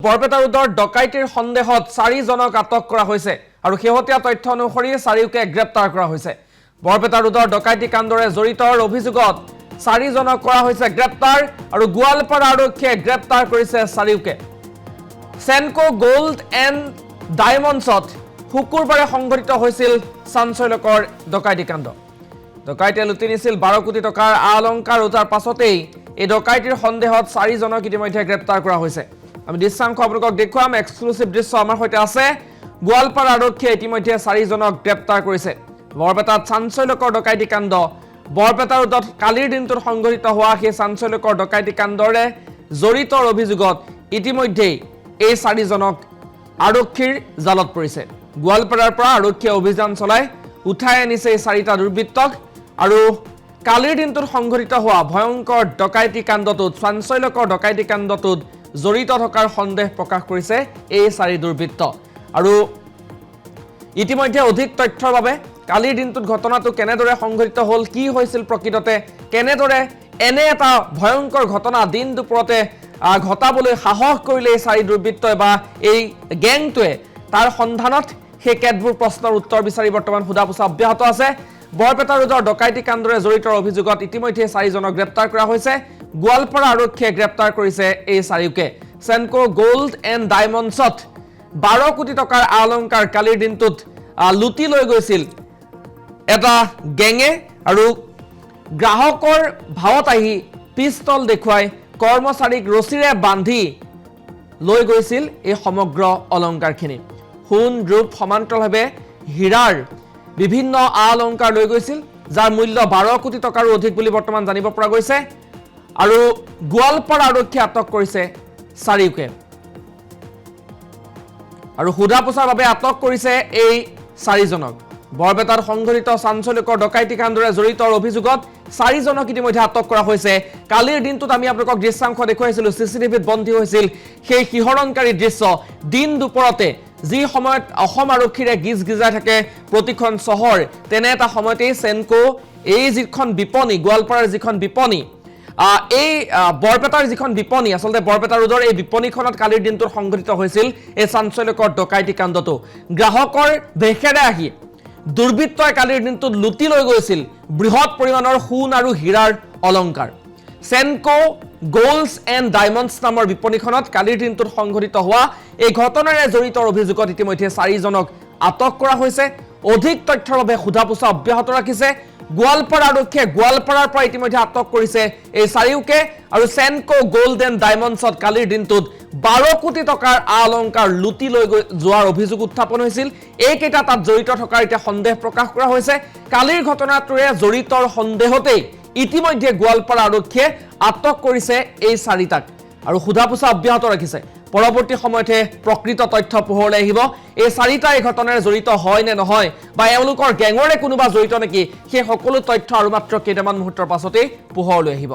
বৰপেটা ৰোডৰ ডকাইতিৰ সন্দেহত 4 জনক আটক কৰা হৈছে আৰু শেহতীয়া তথ্য অনুসৰি 4কে গ্ৰেপ্তাৰ কৰা হৈছে। বৰপেটা ৰোডৰ ডকাইতি কাণ্ডৰে জড়িতৰ অভিযোগত 4 জনক কৰা হৈছে গ্ৰেপ্তাৰ আৰু গোৱালপাৰা আৰক্ষীয়ে গ্ৰেপ্তাৰ কৰিছে 4কে। সেনকো গোল্ড এণ্ড ডায়মণ্ডছত শুকুৰবাৰে সংঘটিত হৈছিল চাঞ্চল্যকৰ ডকাইতি কাণ্ড। ডকাইতে লুটি নিছিল 12 কোটি টকাৰ অলংকাৰ আৰু তাৰ পাছতেই এই ডকাইতিৰ সন্দেহত 4 জনক ইতিমধ্যে গ্ৰেপ্তাৰ কৰা হৈছে। আমি দৃশ্যাংশ আপোনালোকক দেখুৱাম, এক্সক্লুসিভ দৃশ্য আমাৰ সৈতে আছে। গোৱালপাৰা আৰক্ষীয়ে ইতিমধ্যে 4 জনক গ্ৰেপ্তাৰ কৰিছে। বৰপেটাত চাঞ্চল্যকৰ ডকাইতি কাণ্ড। বৰপেটা ৰোডত কালিৰ দিনটোত সংঘটিত হোৱা সেই চাঞ্চল্যকৰ ডকাইতি কাণ্ডৰে জড়িতৰ অভিযোগত ইতিমধ্যে এই 4 জনক আৰক্ষীৰ জালত পৰিছে। গোৱালপাৰাৰ পৰা আৰক্ষীয়ে অভিযান চলাই উঠাই আনিছে এই 4টা দুৰ্বৃত্তক আৰু কালিৰ দিনটোত সংঘটিত হোৱা ভয়ংকৰ ডকাইতি কাণ্ডটোত চাঞ্চল্যকৰ ডকাইতি কাণ্ডটোত জড়িত থকাৰ সন্দেহ প্ৰকাশ কৰিছে এই 4 দুৰ্বৃত্ত। আৰু ইতিমধ্যে অধিক তথ্যৰ বাবে কালিৰ দিনটোত ঘটনাটো কেনেদৰে সংঘটিত হ'ল, কি হৈছিল প্ৰকৃততে, কেনেদৰে এনে এটা ভয়ংকৰ ঘটনা দিন দুপৰতে ঘটাবলৈ সাহস কৰিলে এই 4 দুৰ্বৃত্তই বা এই গেংটোৱে, তাৰ সন্ধানত সেই কেতবোৰ প্ৰশ্নৰ উত্তৰ বিচাৰি বৰ্তমান সোধা পোছা অব্যাহত আছে। বৰপেটা ৰোডৰ ডকাইতি কাণ্ডৰে জড়িতৰ অভিযোগত ইতিমধ্যে 4 জনক গ্ৰেপ্তাৰ কৰা হৈছে। গোৱালপাৰা আৰক্ষীয়ে গ্ৰেপ্তাৰ কৰিছে এই 4কে। সেনকো গোল্ড এণ্ড ডায়মণ্ডছত 12 কোটি টকাৰ অলংকাৰ কালিৰ দিনটোত লুটি লৈ গৈছিল এটা গেঙে আৰু গ্ৰাহকৰ ভাৱত আহি পিস্তল দেখুৱাই কৰ্মচাৰীক ৰছীৰে বান্ধি লৈ গৈছিল এই সমগ্ৰ অলংকাৰখিনি। সোণ ৰূপ সমান্তৰালভাৱে হীৰাৰ বিভিন্ন অলংকাৰ লৈ গৈছিল, যাৰ মূল্য 12 কোটি টকাৰো অধিক বুলি বৰ্তমান জানিব পৰা গৈছে। আৰু গোৱালপাৰা আৰক্ষীয়ে আটক কৰিছে 4কে আৰু সোধা পোছাৰ বাবে আটক কৰিছে এই 4 জনক। বৰপেটাত সংঘটিত চাঞ্চল্যকৰ ডকাইতি কাণ্ডৰে জড়িতৰ অভিযোগত 4 জনক ইতিমধ্যে আটক কৰা হৈছে। কালিৰ দিনটোত আমি আপোনালোকক দৃশ্যাংশ দেখুৱাইছিলোঁ, চিচিটিভিত বন্দী হৈছিল সেই শিহৰণকাৰী দৃশ্য। দিন দুপৰতে যি সময়ত অসম আৰক্ষীৰে গিজ গিজাই থাকে প্ৰতিখন চহৰ, তেনে এটা সময়তেই সেনকো এই যিখন বিপণী, গোৱালপাৰাৰ যিখন বিপণী, এই বৰপেটাৰ যিখন বিপণী, আচলতে বৰপেটা ৰোডৰ এই বিপণীখনত কালিৰ দিনটোত সংঘটিত হৈছিল এই চাঞ্চল্যকৰ ডকাইতি কাণ্ডটো। গ্ৰাহকৰ বেশেৰে আহি দুৰ্বৃত্তই কালিৰ দিনটোত লুটি লৈ গৈছিল বৃহৎ পৰিমাণৰ সোণ আৰু হীৰাৰ অলংকাৰ। সেনকো গোল্ডছ এণ্ড ডায়মণ্ডছ নামৰ বিপণীখনত কালিৰ দিনটোত সংঘটিত হোৱা এই ঘটনাৰে জড়িতৰ অভিযোগত ইতিমধ্যে 4 জনক আটক কৰা হৈছে। অধিক তথ্যৰ বাবে সোধা পোছা অব্যাহত ৰাখিছে গোৱালপাৰা আৰক্ষীয়ে। গোৱালপাৰাৰ পৰা ইতিমধ্যে আটক কৰিছে এই 4কে আৰু সেনকো গোল্ড এণ্ড ডায়মণ্ডছত কালিৰ দিনটোত 12 কোটি টকাৰ অলংকাৰ লুটি লৈ যোৱাৰ অভিযোগ উত্থাপন হৈছিল। এইকেইটা তাত জড়িত থকাৰ এতিয়া সন্দেহ প্ৰকাশ কৰা হৈছে। কালিৰ ঘটনাটোৰে জড়িতৰ সন্দেহতেই ইতিমধ্যে গোৱালপাৰা আৰক্ষীয়ে আটক কৰিছে এই 4টাক আৰু সোধা পোছা অব্যাহত ৰাখিছে। পৰৱৰ্তী সময়তে প্ৰকৃত তথ্য পোহৰলৈ আহিব। এই 4টা এই ঘটনাৰে জড়িত হয় নে নহয় বা এওঁলোকৰ গেঙৰে কোনোবা জড়িত নেকি, সেই সকলো তথ্য আৰু মাত্ৰ কেইটামান মুহূৰ্তৰ পাছতেই পোহৰলৈ আহিব।